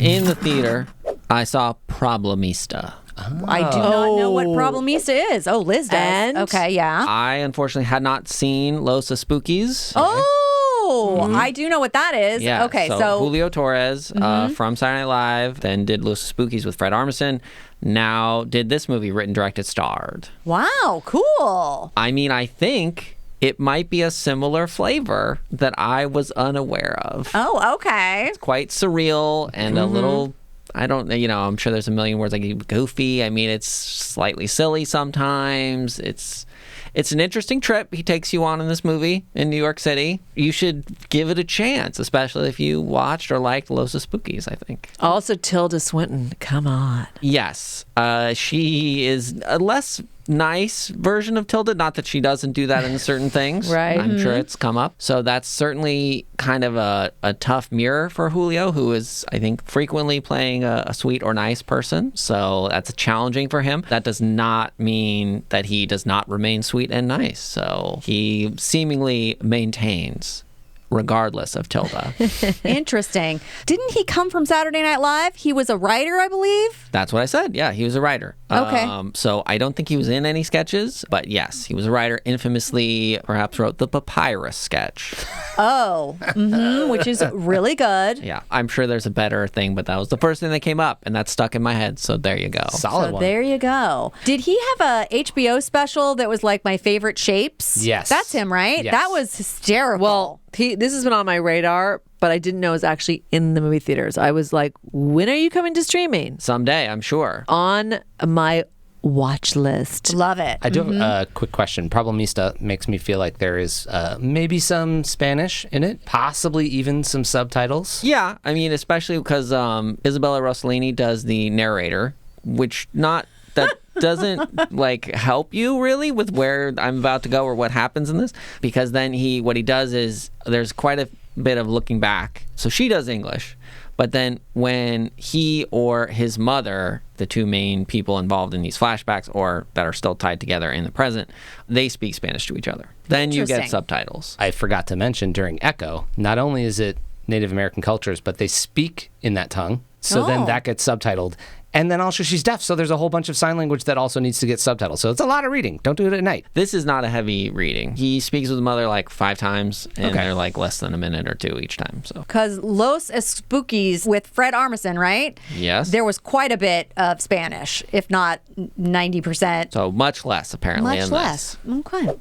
in the theater, I saw Problemista. I do not know what Problemista is. Oh, Liz does. And? Okay, yeah. I unfortunately had not seen Los Spookies. I do know what that is. Yeah. Okay, so Julio Torres from Saturday Night Live, then did Los Spookies with Fred Armisen, now did this movie, written, directed, starred. wow, cool. I mean, I think it might be a similar flavor that I was unaware of. Oh, okay. Quite surreal and a little, I'm sure there's a million words like goofy. I mean, it's slightly silly sometimes. It's an interesting trip he takes you on in this movie in New York City. You should give it a chance, especially if you watched or liked Los Spookies, I think. Also, Tilda Swinton. Come on. Yes. She is a less nice version of Tilda. Not that she doesn't do that in certain things. Right. I'm sure it's come up. So that's certainly kind of a tough mirror for Julio, who is, I think, frequently playing a sweet or nice person. So that's challenging for him. That does not mean that he does not remain sweet and nice. So he seemingly maintains regardless of Tilda. Interesting. Didn't he come from Saturday Night Live? He was a writer, I believe. That's what I said. Yeah, he was a writer. Okay. So I don't think he was in any sketches, but yes, he was a writer. Infamously, perhaps wrote the Papyrus sketch. Oh, which is really good. Yeah, I'm sure there's a better thing, but that was the first thing that came up, and that stuck in my head. So there you go. Solid So one. there you go. Did he have a HBO special that was like My Favorite Shapes? Yes. That's him, right? Yes. That was hysterical. Well, this has been on my radar, but I didn't know it was actually in the movie theaters. I was like, when are you coming to streaming? Someday, I'm sure. On my watch list. love it. I do have a quick question. Problemista makes me feel like there is maybe some Spanish in it, possibly even some subtitles. Yeah, I mean, especially because Isabella Rossellini does the narrator, which that doesn't like help you really with where I'm about to go or what happens in this, because then what he does is there's quite a bit of looking back. So she does English, but then when he or his mother, the two main people involved in these flashbacks or that are still tied together in the present, they speak Spanish to each other. Then you get Interesting. subtitles. I forgot to mention during Echo, not only is it Native American cultures, but they speak in that tongue. So then that gets subtitled. And then also she's deaf, so there's a whole bunch of sign language that also needs to get subtitled. So it's a lot of reading. Don't do it at night. This is not a heavy reading. He speaks with the mother like 5 times, and they're like less than a minute or 2 each time. So Because Los Spookies with Fred Armisen, right? yes, There was quite a bit of Spanish, if not 90%. so much less apparently. Much in less. this. Okay.